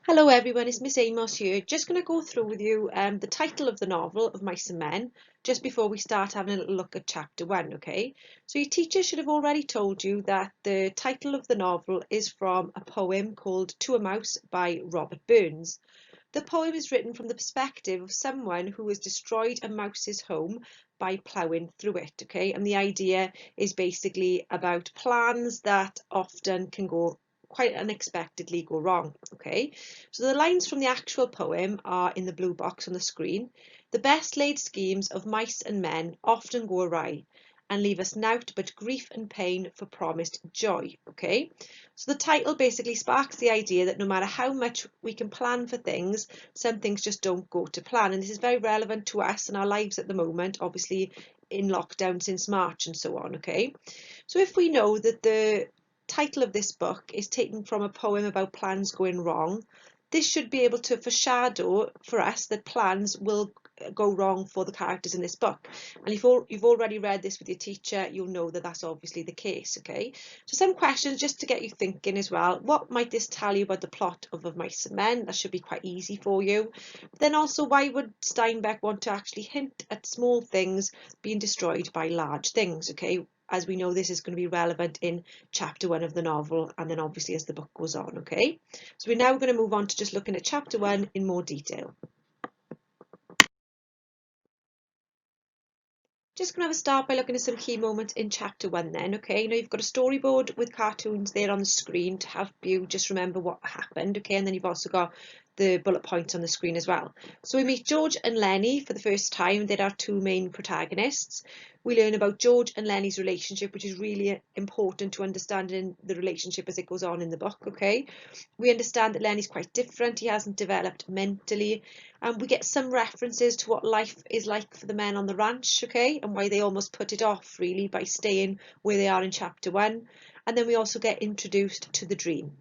Hello everyone, it's Miss Amos here. Just going to go through with you the title of the novel of Mice and Men just before we start having a little look at chapter 1, okay? So your teacher should have already told you that the title of the novel is from a poem called To a Mouse by Robert Burns. The poem is written from the perspective of someone who has destroyed a mouse's home by ploughing through it, okay? And the idea is basically about plans that often can go quite unexpectedly go wrong, okay? So the lines from the actual poem are in the blue box on the screen. The best laid schemes of mice and men often go awry and leave us nought but grief and pain for promised joy, okay? So the title basically sparks the idea that no matter how much we can plan for things, some things just don't go to plan. And this is very relevant to us and our lives at the moment, obviously in lockdown since March and so on, okay? So if we know that the title of this book is taken from a poem about plans going wrong, this should be able to foreshadow for us that plans will go wrong for the characters in this book. And if you've already read this with your teacher, you'll know that that's obviously the case, okay? So some questions just to get you thinking as well. What might this tell you about the plot of Mice and Men? That should be quite easy for you. But then also, why would Steinbeck want to actually hint at small things being destroyed by large things, okay? As we know, this is going to be relevant in chapter 1 of the novel and then obviously as the book goes on, okay? So we're now going to move on to just looking at chapter 1 in more detail. Just going to have a start by looking at some key moments in chapter 1 then, okay? Now you've got a storyboard with cartoons there on the screen to help you just remember what happened, okay? And then you've also got the bullet points on the screen as well. So we meet George and Lennie for the first time. They're our two main protagonists. We learn about George and Lennie's relationship, which is really important to understanding the relationship as it goes on in the book, okay? We understand that Lennie's quite different. He hasn't developed mentally. And we get some references to what life is like for the men on the ranch, okay? And why they almost put it off, really, by staying where they are in chapter 1. And then we also get introduced to the dream.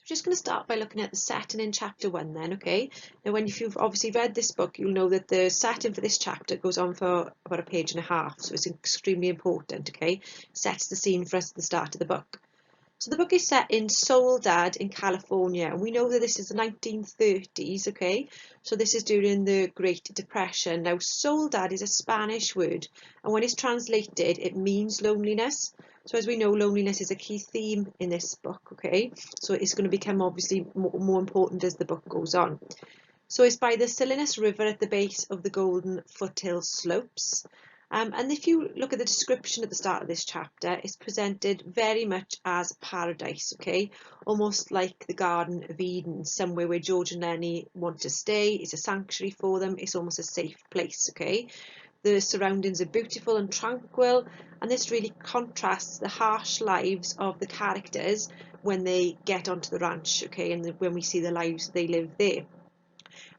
Just going to start by looking at the setting in chapter 1 then, okay? Now when you've obviously read this book, you'll know that the setting for this chapter goes on for about a page and a half, so it's extremely important, okay? Sets the scene for us at the start of the book. So the book is set in Soledad in California, and we know that this is the 1930s, okay? So this is during the Great Depression. Now, Soledad is a Spanish word, and when it's translated, it means loneliness. So as we know, loneliness is a key theme in this book, okay? So it's going to become obviously more important as the book goes on. So it's by the Salinas River at the base of the Golden Foothill Slopes. And if you look at the description at the start of this chapter, it's presented very much as paradise, okay? Almost like the Garden of Eden, somewhere where George and Lennie want to stay. It's a sanctuary for them. It's almost a safe place, okay? The surroundings are beautiful and tranquil, and this really contrasts the harsh lives of the characters when they get onto the ranch, okay? And when we see the lives they live there.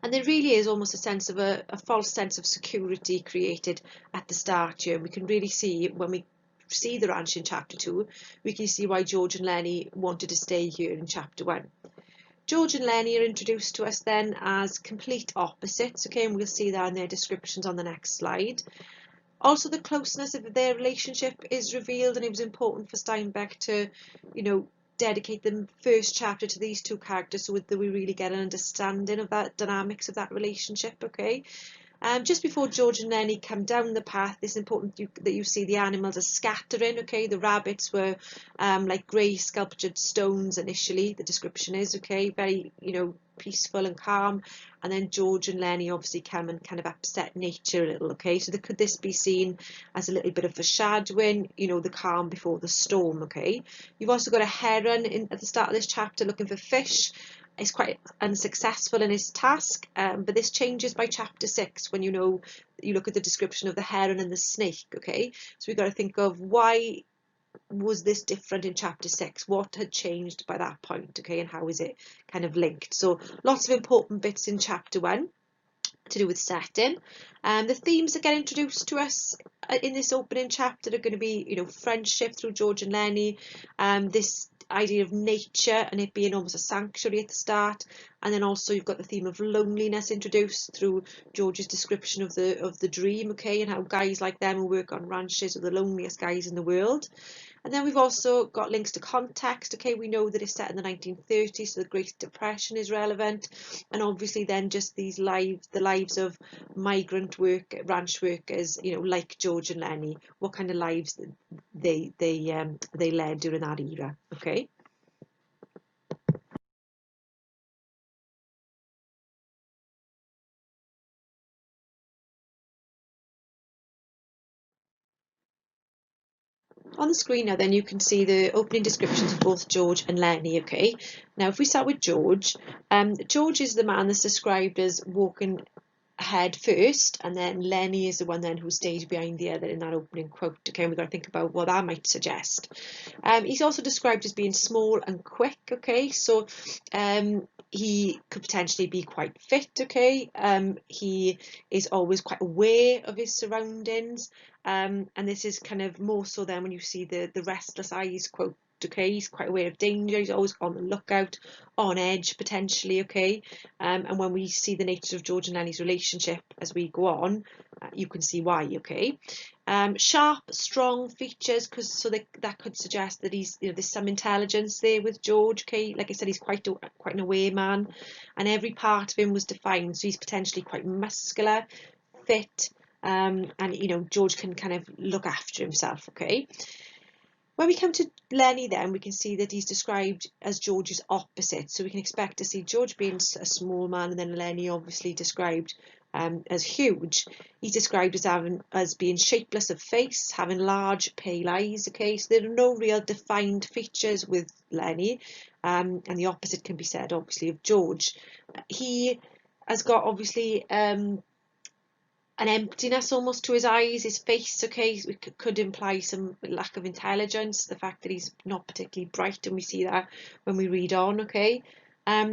And there really is almost a sense of a false sense of security created at the start here. We can really see when we see the ranch in chapter 2, we can see why George and Lennie wanted to stay here in chapter 1. George and Lennie are introduced to us then as complete opposites, okay, and we'll see that in their descriptions on the next slide. Also, the closeness of their relationship is revealed, and it was important for Steinbeck to, dedicate the first chapter to these two characters so that we really get an understanding of that dynamics of that relationship, okay? Just before George and Lennie come down the path, it's important that you see the animals are scattering, okay? The rabbits were like grey sculptured stones initially, the description is, okay? Very, peaceful and calm. And then George and Lennie obviously come and kind of upset nature a little, okay? So could this be seen as a little bit of foreshadowing, the calm before the storm, okay? You've also got a heron at the start of this chapter looking for fish. Is quite unsuccessful in his task, but this changes by chapter 6 when you look at the description of the heron and the snake, okay? So we've got to think of why was this different in chapter 6? What had changed by that point, okay? And how is it kind of linked? So lots of important bits in chapter 1. to do with setting. The themes that get introduced to us in this opening chapter are going to be, you know, friendship through George and Lennie, this idea of nature and it being almost a sanctuary at the start, and then also you've got the theme of loneliness introduced through George's description of the dream, okay, and how guys like them who work on ranches are the loneliest guys in the world. And then we've also got links to context. Okay, we know that it's set in the 1930s, so the Great Depression is relevant, and obviously then just these lives, the lives of migrant ranch workers, you know, like George and Lennie, what kind of lives they led during that era. Okay. On the screen now then you can see the opening descriptions of both George and Lennie, okay? Now if we start with George, George is the man that's described as walking ahead first, and then Lennie is the one then who stayed behind the other in that opening quote, okay? And we've got to think about what that might suggest. He's also described as being small and quick, okay? So he could potentially be quite fit, okay? He is always quite aware of his surroundings, and this is kind of more so then when you see the restless eyes quote, okay? He's quite aware of danger, he's always on the lookout, on edge potentially, okay? And when we see the nature of George and Lennie's relationship as we go on, you can see why, okay? Sharp, strong features, because that could suggest that he's, you know, there's some intelligence there with George, okay? Like I said, he's quite an aware man, and every part of him was defined, so he's potentially quite muscular, fit, and you know, George can kind of look after himself, okay? When we come to Lennie then, we can see that he's described as George's opposite. So we can expect to see George being a small man, and then Lennie obviously described as huge. He's described as being shapeless of face, having large pale eyes, okay? So there are no real defined features with Lennie, and the opposite can be said obviously of George. He has got obviously an emptiness almost to his eyes, his face, okay, could imply some lack of intelligence, the fact that he's not particularly bright, and we see that when we read on, okay.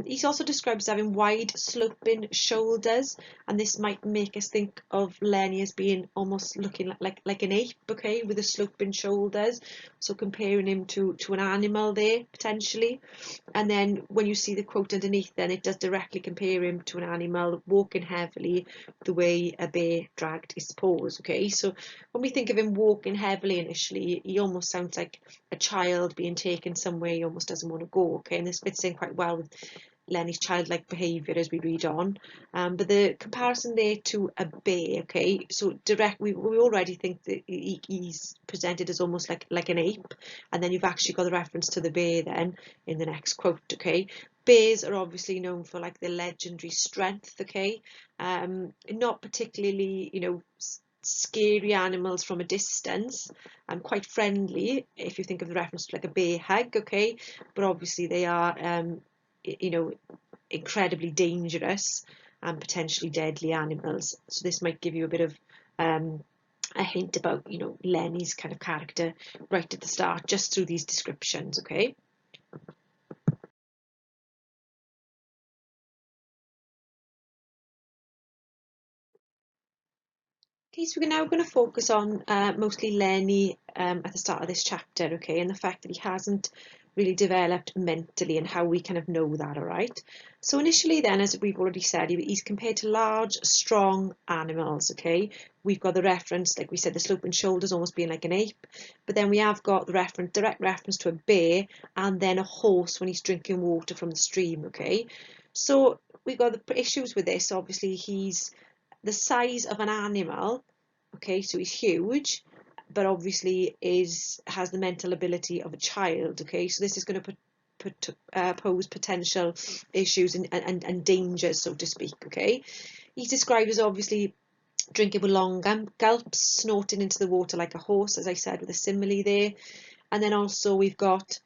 He's also described as having wide sloping shoulders, and this might make us think of Lennie as being almost looking like an ape, okay, with the sloping shoulders, so comparing him to an animal there potentially. And then when you see the quote underneath, then it does directly compare him to an animal walking heavily, the way a bear dragged his paws, okay? So when we think of him walking heavily initially, he almost sounds like a child being taken somewhere he almost doesn't want to go, okay? And this fits in quite well with Lennie's childlike behaviour as we read on, but the comparison there to a bear, okay, so we already think that he's presented as almost like an ape, and then you've actually got the reference to the bear then in the next quote, okay. Bears are obviously known for like their legendary strength, okay, not particularly, you know, scary animals from a distance, quite friendly if you think of the reference to like a bear hug, okay, but obviously they are you know, incredibly dangerous and potentially deadly animals. So this might give you a bit of a hint about, you know, Lennie's kind of character right at the start, just through these descriptions, okay? Okay, so we're now going to focus on mostly Lennie at the start of this chapter, okay, and the fact that he hasn't really developed mentally and how we kind of know that, all right? So initially then, as we've already said, he's compared to large, strong animals, okay? We've got the reference, like we said, the sloping shoulders almost being like an ape, but then we have got the direct reference to a bear and then a horse when he's drinking water from the stream, okay? So we've got the issues with this, obviously he's the size of an animal, okay, so he's huge, but obviously has the mental ability of a child, okay, so this is going to pose potential issues and dangers, so to speak, okay. He's described as obviously drinking with long gulps, snorting into the water like a horse, as I said, with a simile there. And then also we've got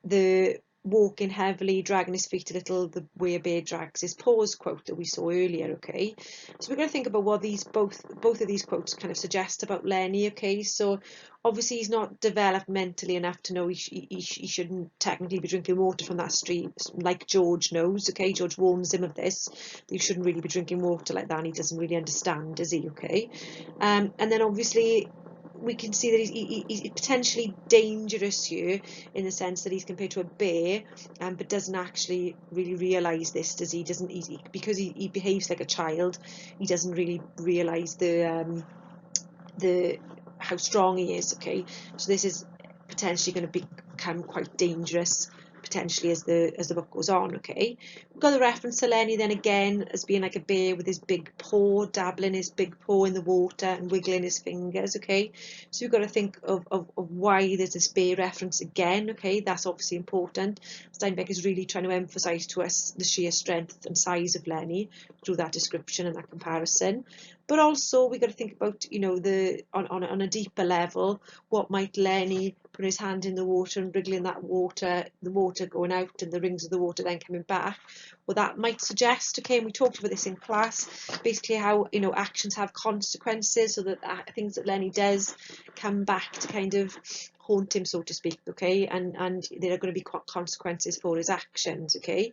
the walking heavily, dragging his feet a little, the way a bear drags his paws quote that we saw earlier, okay? So we're going to think about what these both of these quotes kind of suggest about Lennie, okay? So obviously he's not developed mentally enough to know he shouldn't technically be drinking water from that stream, like George knows, okay? George warns him of this, that you shouldn't really be drinking water like that, and he doesn't really understand, does he, okay? And then obviously we can see that he's potentially dangerous here in the sense that he's compared to a bear, but doesn't actually really realise this, does he? Doesn't because he behaves like a child, he doesn't really realise the how strong he is, okay? So this is potentially going to become quite dangerous potentially as the book goes on, okay? We've got the reference to Lennie then again as being like a bear with his big paw, dabbling his big paw in the water and wiggling his fingers, okay? So we've got to think of why there's this bear reference again, okay? That's obviously important. Steinbeck is really trying to emphasise to us the sheer strength and size of Lennie through that description and that comparison. But also we've got to think about, you know, on a deeper level, what might Lennie put his hand in the water and wriggling that water, the water going out and the rings of the water then coming back. Well, that might suggest, okay, and we talked about this in class, basically how, you know, actions have consequences, so that things that Lennie does come back to kind of haunt him, so to speak, okay, and there are going to be consequences for his actions, okay.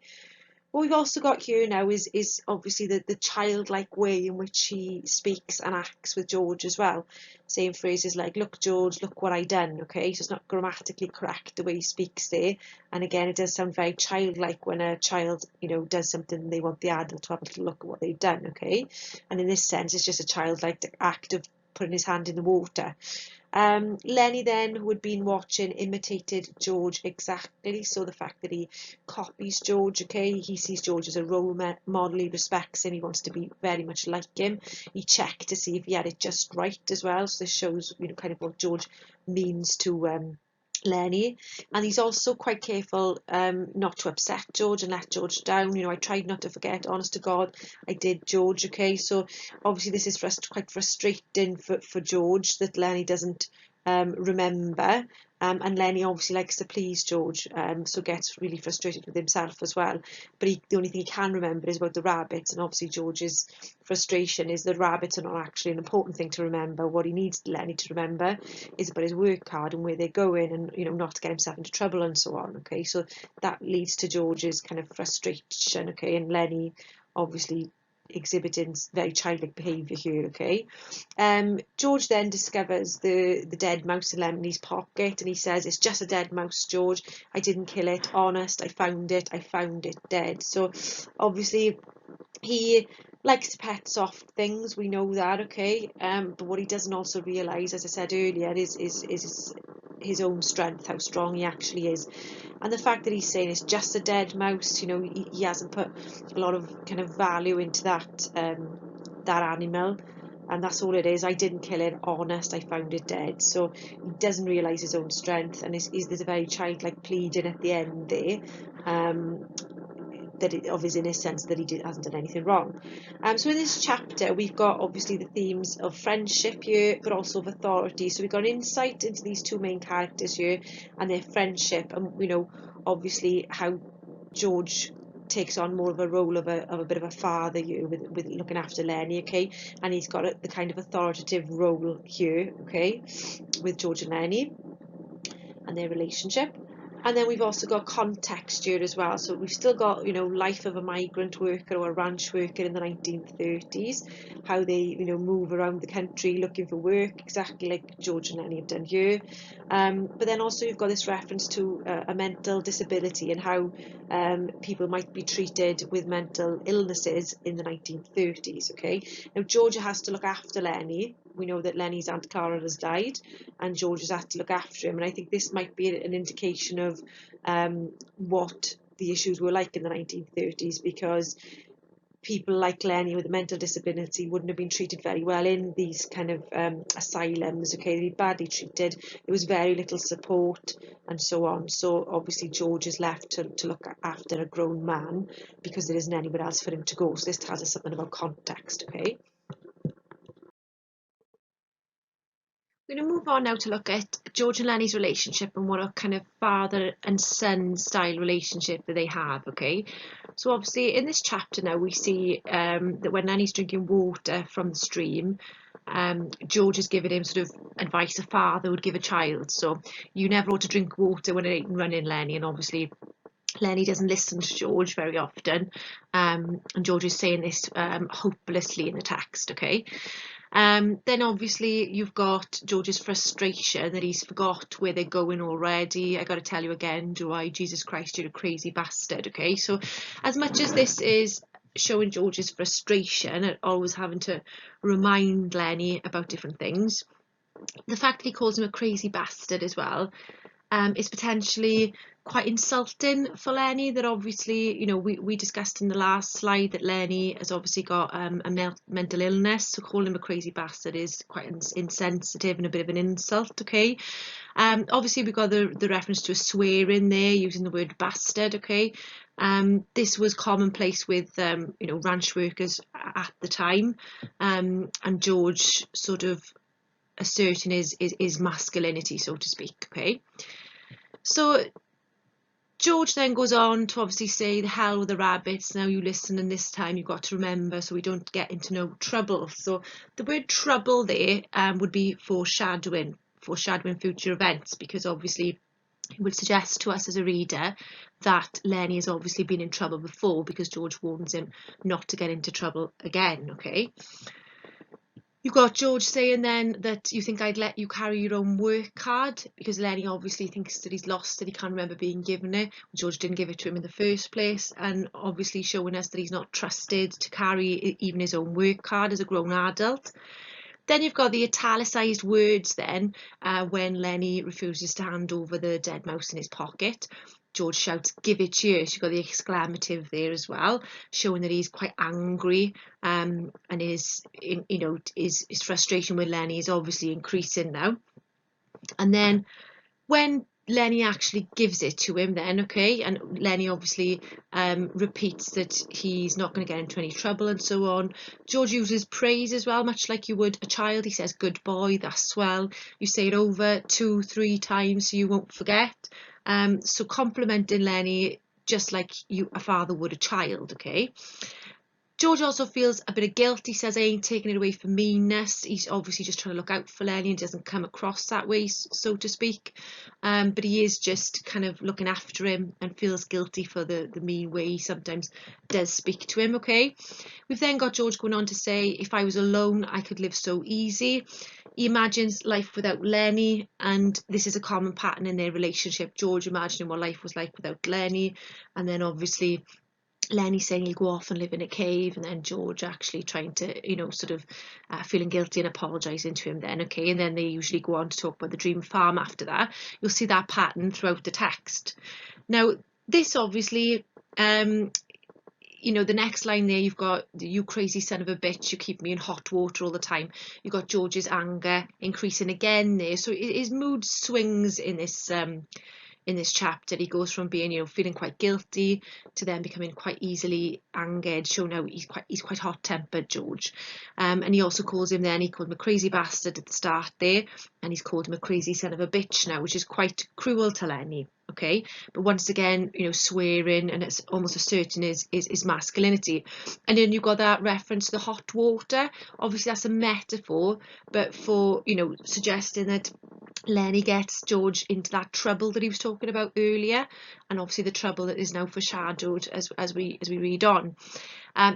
What we've also got here now is obviously the childlike way in which he speaks and acts with George as well, saying phrases like, look George, look what I done, okay? So it's not grammatically correct the way he speaks there, and again it does sound very childlike when a child, you know, does something and they want the adult to have a little look at what they've done, okay? And in this sense it's just a childlike act of putting his hand in the water. Lennie then, who had been watching, imitated George exactly. So the fact that he copies George, okay, he sees George as a role model, he respects him, he wants to be very much like him. He checked to see if he had it just right as well. So this shows, you know, kind of what George means to Lennie. And he's also quite careful not to upset George and let George down. You know, I tried not to forget, honest to God, I did, George, okay? So obviously this is quite frustrating for George that Lennie doesn't remember. And Lennie obviously likes to please George, so gets really frustrated with himself as well. But the only thing he can remember is about the rabbits, and obviously George's frustration is that rabbits are not actually an important thing to remember. What he needs Lennie to remember is about his work card and where they're going, and, you know, not to get himself into trouble and so on, okay? So that leads to George's kind of frustration, okay? And Lennie obviously exhibiting very childlike behaviour here, okay. George then discovers the dead mouse in Lennie's pocket, and he says, it's just a dead mouse, George, I didn't kill it, honest, I found it dead. So obviously he likes to pet soft things, we know that, okay. But what he doesn't also realise, as I said earlier, is his own strength, how strong he actually is. And the fact that he's saying it's just a dead mouse, you know, he hasn't put a lot of kind of value into that animal, and that's all it is. I didn't kill it, honest, I found it dead. So he doesn't realise his own strength, and there's a very childlike pleading at the end there, of his innocence, that he hasn't done anything wrong. So in this chapter we've got obviously the themes of friendship here, but also of authority. So we've got an insight into these two main characters here and their friendship, and, you know, obviously how George takes on more of a role of a bit of a father here with looking after Lennie, okay, and he's got the kind of authoritative role here, okay, with George and Lennie and their relationship. And then we've also got context here as well. So we've still got, you know, life of a migrant worker or a ranch worker in the 1930s, how they, you know, move around the country looking for work, exactly like George and Lennie have done here. But then also you've got this reference to a mental disability and how people might be treated with mental illnesses in the 1930s, okay? Now Georgia has to look after Lennie. We know that Lennie's Aunt Clara has died, and George has had to look after him. And I think this might be an indication of what the issues were like in the 1930s, because people like Lennie with a mental disability wouldn't have been treated very well in these kind of asylums, okay, they'd be badly treated, there was very little support and so on. So obviously George is left to look after a grown man because there isn't anywhere else for him to go. So this tells us something about context, okay. We're going to move on now to look at George and Lennie's relationship and what a kind of father and son style relationship that they have, okay? So obviously in this chapter now we see that when Lennie's drinking water from the stream, George is giving him sort of advice a father would give a child. So you never ought to drink water when it ain't running, Lennie, and obviously Lennie doesn't listen to George very often, and George is saying this hopelessly in the text, okay? Then obviously you've got George's frustration that he's forgot where they're going already. I got to tell you again, do I? Jesus Christ, you're a crazy bastard, okay? So as much as this is showing George's frustration at always having to remind Lennie about different things, the fact that he calls him a crazy bastard as well is potentially quite insulting for Lennie. That obviously, you know, we discussed in the last slide that Lennie has obviously got a mental illness, so calling him a crazy bastard is quite insensitive and a bit of an insult, okay? Obviously we've got the reference to a swear in there using the word bastard, okay? This was commonplace with you know, ranch workers at the time, and George sort of asserting his masculinity, so to speak, okay? So George then goes on to obviously say, the hell with the rabbits, now you listen, and this time you've got to remember so we don't get into no trouble. So the word trouble there would be foreshadowing future events, because obviously it would suggest to us as a reader that Lennie has obviously been in trouble before, because George warns him not to get into trouble again, okay? You've got George saying then that you think I'd let you carry your own work card, because Lennie obviously thinks that he's lost it, he can't remember being given it. George didn't give it to him in the first place, and obviously showing us that he's not trusted to carry even his own work card as a grown adult. Then you've got the italicised words then, when Lennie refuses to hand over the dead mouse in his pocket. George shouts, give it here. So you've got the exclamative there as well, showing that he's quite angry, and his frustration with Lennie is obviously increasing now. And then when Lennie actually gives it to him then, okay, and Lennie obviously repeats that he's not going to get into any trouble and so on. George uses praise as well, much like you would a child. He says, good boy, that's swell. You say it over 2-3 times so you won't forget. So complimenting Lennie just like a father would a child, okay? George also feels a bit of guilt. He says, I ain't taking it away for meanness. He's obviously just trying to look out for Lennie and doesn't come across that way, so to speak. But he is just kind of looking after him and feels guilty for the mean way he sometimes does speak to him, okay? We've then got George going on to say, if I was alone, I could live so easy. He imagines life without Lennie, and this is a common pattern in their relationship. George imagining what life was like without Lennie, and then obviously Lennie saying he'll go off and live in a cave, and then George actually trying to, you know, sort of feeling guilty and apologising to him then, okay? And then they usually go on to talk about the dream farm after that. You'll see that pattern throughout the text. Now, this obviously, you know, the next line there, you've got, you crazy son of a bitch, you keep me in hot water all the time. You've got George's anger increasing again there. So his mood swings in this chapter. He goes from being, you know, feeling quite guilty to then becoming quite easily angered, showing how he's quite hot-tempered, George. And he also calls him then, he called him a crazy bastard at the start there, and he's called him a crazy son of a bitch now, which is quite cruel to Lennie, okay? But once again, you know, swearing, and it's almost asserting his masculinity. And then you've got that reference to the hot water. Obviously that's a metaphor, but for, you know, suggesting that Lennie gets George into that trouble that he was talking about earlier, and obviously the trouble that is now foreshadowed as we read on.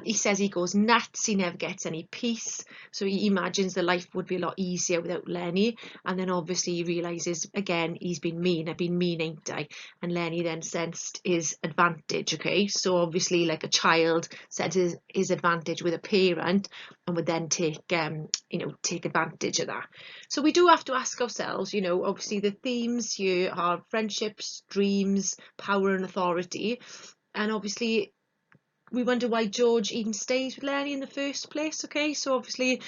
He says he goes nuts, he never gets any peace, so he imagines the life would be a lot easier without Lennie, and then obviously he realises again he's been mean, I've been mean, ain't I? And Lennie then sensed his advantage, okay? So obviously like a child senses his advantage with a parent and would then take advantage of that. So we do have to ask ourselves, you know, obviously the themes here are friendships, dreams, power and authority, and obviously we wonder why George even stays with Lennie in the first place, okay? So obviously,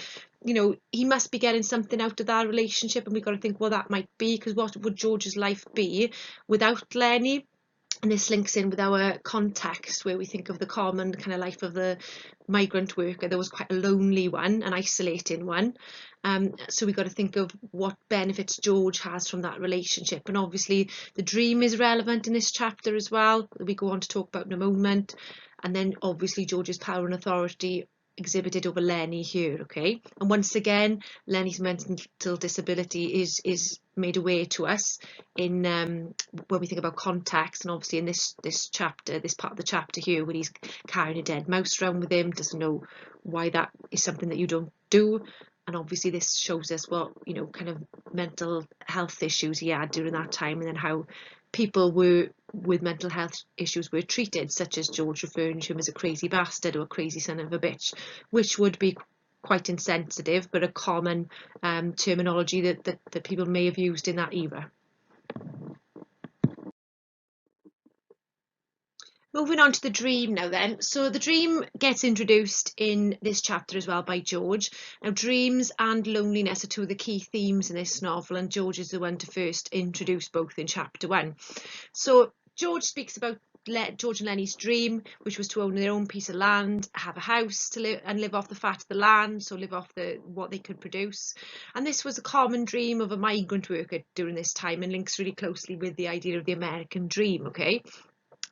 you know, he must be getting something out of that relationship, and we've got to think, well, that might be, because what would George's life be without Lennie? And this links in with our context, where we think of the common kind of life of the migrant worker. There was quite a lonely one, an isolating one. So we've got to think of what benefits George has from that relationship. And obviously the dream is relevant in this chapter as well, that we go on to talk about in a moment. And then obviously George's power and authority exhibited over Lennie here, okay? And once again, Lennie's mental disability is made aware to us in when we think about context, and obviously in this chapter, this part of the chapter here, where he's carrying a dead mouse around with him, doesn't know why that is something that you don't do. And obviously this shows us what, you know, kind of mental health issues he had during that time, and then how people were with mental health issues were treated, such as George referring to him as a crazy bastard or a crazy son of a bitch, which would be quite insensitive, but a common terminology that people may have used in that era. Moving on to the dream now then. So the dream gets introduced in this chapter as well by George. Now dreams and loneliness are two of the key themes in this novel, and George is the one to first introduce both in chapter 1. So George speaks about George and Lennie's dream, which was to own their own piece of land, have a house to live and live off the fat of the land, so live off what they could produce. And this was a common dream of a migrant worker during this time, and links really closely with the idea of the American dream, okay?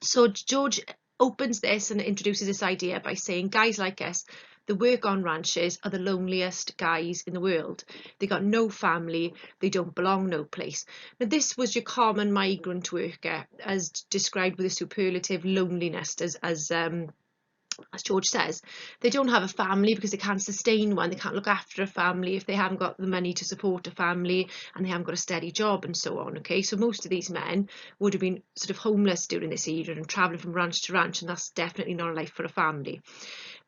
So George opens this and introduces this idea by saying, guys like us that work on ranches are the loneliest guys in the world. They got no family, they don't belong no place. Now this was your common migrant worker, as described with a superlative loneliness, as George says. They don't have a family because they can't sustain one, they can't look after a family if they haven't got the money to support a family, and they haven't got a steady job and so on, okay? So most of these men would have been sort of homeless during this era and travelling from ranch to ranch, and that's definitely not a life for a family.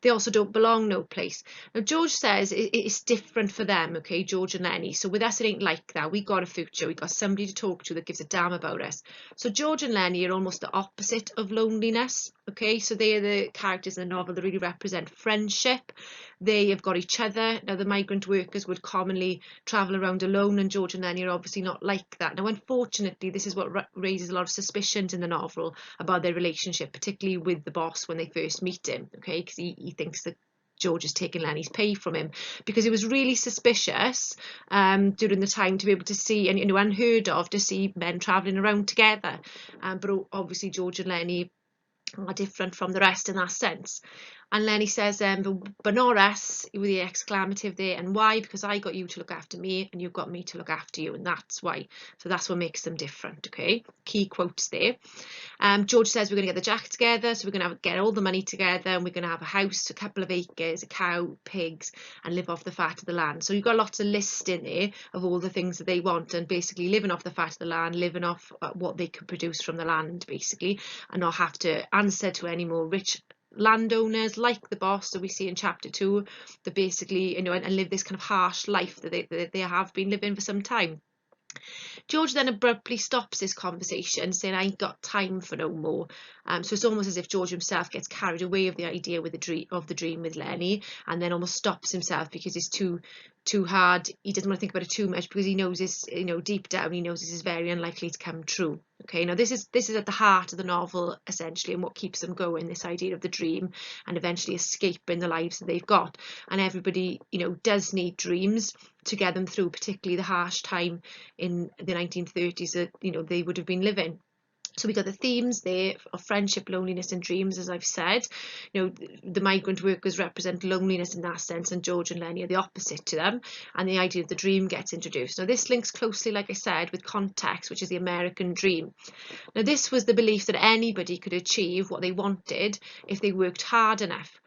They also don't belong no place. Now George says it's different for them, okay, George and Lennie. So with us it ain't like that. We got a future, we got somebody to talk to that gives a damn about us. So George and Lennie are almost the opposite of loneliness, okay? So they are the characters in the novel that really represent friendship. They have got each other. Now the migrant workers would commonly travel around alone, and George and Lennie are obviously not like that. Now unfortunately this is what raises a lot of suspicions in the novel about their relationship, particularly with the boss when they first meet him, okay? Because he thinks that George is taking Lennie's pay from him, because it was really suspicious during the time to be able to see, and unheard of to see men travelling around together. But obviously George and Lennie are different from the rest in that sense. And Lennie says, but not us, with the exclamative there. And why? Because I got you to look after me and you've got me to look after you, and that's why. So that's what makes them different, okay? Key quotes there. George says we're going to get the jack together, so we're going to get all the money together, and we're going to have a house, a couple of acres, a cow, pigs, and live off the fat of the land. So you've got lots of lists in there of all the things that they want, and basically living off the fat of the land, living off what they could produce from the land, basically, and not have to answer to any more rich landowners like the boss that we see in chapter 2, that basically, and live this kind of harsh life that they have been living for some time. George then abruptly stops this conversation, saying, I ain't got time for no more. So it's almost as if George himself gets carried away of the idea with the dream with Lennie, and then almost stops himself because it's too hard. He doesn't want to think about it too much, because he knows this, deep down he knows this is very unlikely to come true. Okay, now this is at the heart of the novel essentially, and what keeps them going, this idea of the dream and eventually escaping the lives that they've got. And everybody, does need dreams to get them through, particularly the harsh time in the 1930s that they would have been living. So we got the themes there of friendship, loneliness, and dreams, as I've said. The migrant workers represent loneliness in that sense, and George and Lennie are the opposite to them, and the idea of the dream gets introduced. Now this links closely, like I said, with context, which is the American dream. Now this was the belief that anybody could achieve what they wanted if they worked hard enough.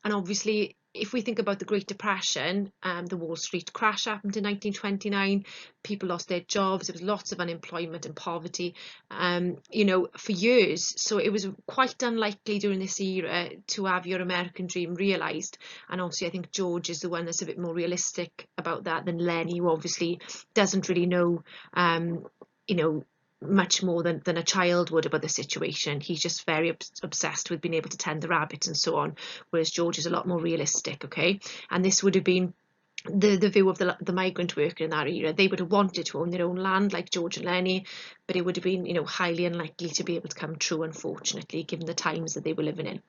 And obviously, if we think about the Great Depression, the Wall Street crash happened in 1929. People lost their jobs. There was lots of unemployment and poverty, for years. So it was quite unlikely during this era to have your American dream realised. And obviously, I think George is the one that's a bit more realistic about that than Lennie, who obviously doesn't really know, much more than a child would about the situation. He's just very obsessed with being able to tend the rabbits and so on, whereas George is a lot more realistic, okay? And this would have been the view of the migrant worker in that era. They would have wanted to own their own land like George and Lennie, but it would have been, highly unlikely to be able to come true, unfortunately, given the times that they were living in.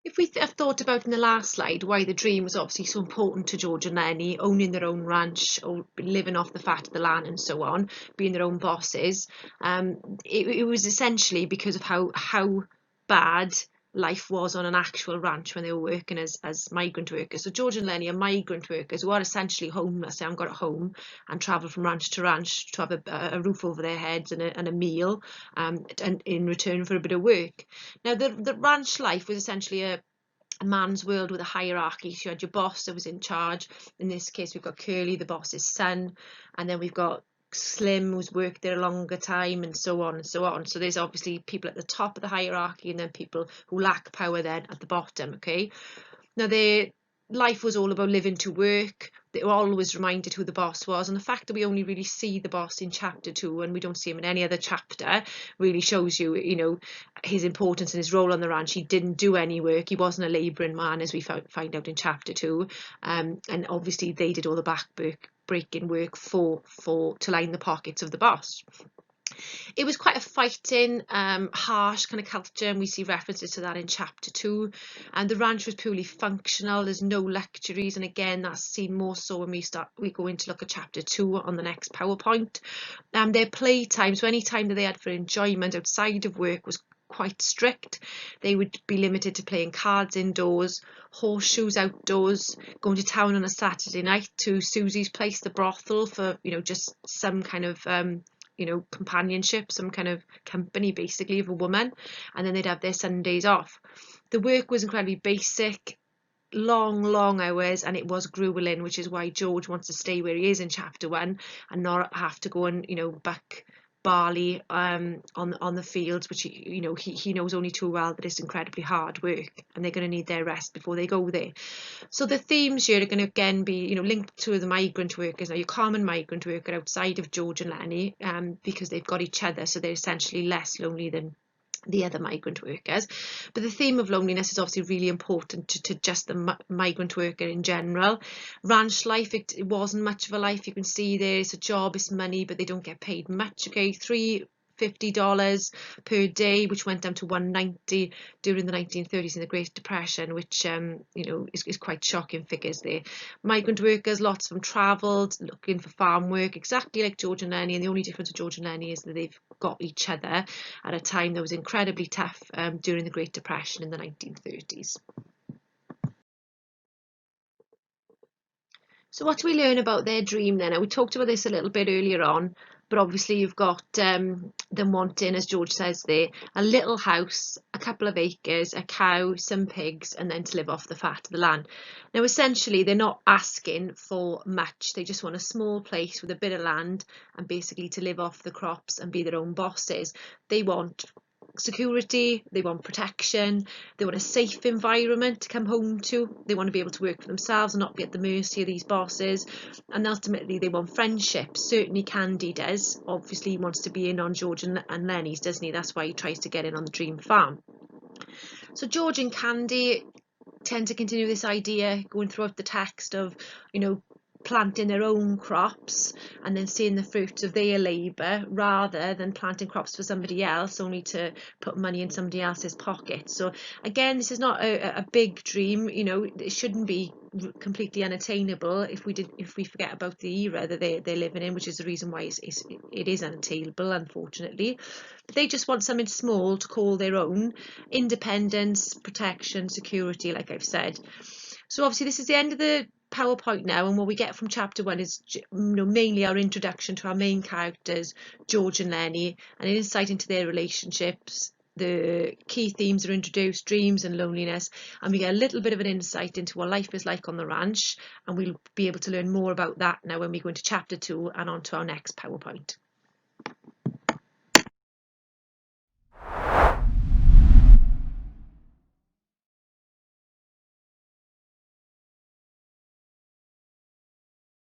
If we have thought about in the last slide why the dream was obviously so important to George and Lennie, owning their own ranch, or living off the fat of the land and so on, being their own bosses, it was essentially because of how bad life was on an actual ranch when they were working as migrant workers. So George and Lennie are migrant workers who are essentially homeless. They haven't got a home and travel from ranch to ranch to have a roof over their heads and a meal, and in return for a bit of work. Now the ranch life was essentially a man's world with a hierarchy. So you had your boss that was in charge. In this case, we've got Curly, the boss's son, and then we've got Slim, who's worked there a longer time, and so on and so on. So there's obviously people at the top of the hierarchy, and then people who lack power then at the bottom. Okay, now their life was all about living to work. They were always reminded who the boss was, and the fact that we only really see the boss in chapter 2 and we don't see him in any other chapter really shows you, his importance and his role on the ranch. He didn't do any work. He wasn't a labouring man, as we find out in chapter 2, and obviously they did all the breaking work to line the pockets of the boss. It was quite a fighting, harsh kind of culture, and we see references to that in chapter 2. And the ranch was purely functional. There's no luxuries, and again, that's seen more so when we go in to look at chapter 2 on the next PowerPoint. Their playtime, so any time that they had for enjoyment outside of work, was quite strict. They would be limited to playing cards indoors, horseshoes outdoors, going to town on a Saturday night to Susie's place, the brothel, for just some kind of companionship, some kind of company basically of a woman, and then they'd have their Sundays off. The work was incredibly basic, long hours, and it was grueling, which is why George wants to stay where he is in chapter 1 and not have to go and buck barley on the fields, which he knows only too well that it's incredibly hard work, and they're going to need their rest before they go there. So the themes here are going to again be linked to the migrant workers. Now your common migrant worker outside of George and Lennie, because they've got each other, so they're essentially less lonely than the other migrant workers. But the theme of loneliness is obviously really important to just the migrant worker in general. Ranch life, it wasn't much of a life. You can see there, it's a job, it's money, but they don't get paid much. Okay, $50 per day, which went down to $190 during the 1930s in the Great Depression, which is quite shocking figures there. Migrant workers, lots of them travelled looking for farm work, exactly like George and Lennie, and the only difference with George and Lennie is that they've got each other at a time that was incredibly tough during the Great Depression in the 1930s. So what do we learn about their dream then? Now, we talked about this a little bit earlier on, but obviously you've got them wanting, as George says there, a little house, a couple of acres, a cow, some pigs, and then to live off the fat of the land. Now, essentially, they're not asking for much. They just want a small place with a bit of land and basically to live off the crops and be their own bosses. They want security, they want protection, they want a safe environment to come home to, they want to be able to work for themselves and not be at the mercy of these bosses, and ultimately they want friendship. Certainly Candy does. Obviously he wants to be in on George and Lennie's, doesn't he? That's why he tries to get in on the dream farm. So George and Candy tend to continue this idea going throughout the text of planting their own crops and then seeing the fruits of their labour, rather than planting crops for somebody else only to put money in somebody else's pocket. So again, this is not a big dream. It shouldn't be completely unattainable if we forget about the era that they're living in, which is the reason why it is unattainable, unfortunately. But they just want something small to call their own: independence, protection, security, like I've said. So obviously this is the end of the PowerPoint now, and what we get from chapter 1 is mainly our introduction to our main characters, George and Lennie, and an insight into their relationships. The key themes are introduced: dreams and loneliness, and we get a little bit of an insight into what life is like on the ranch, and we'll be able to learn more about that now when we go into chapter 2 and on to our next PowerPoint.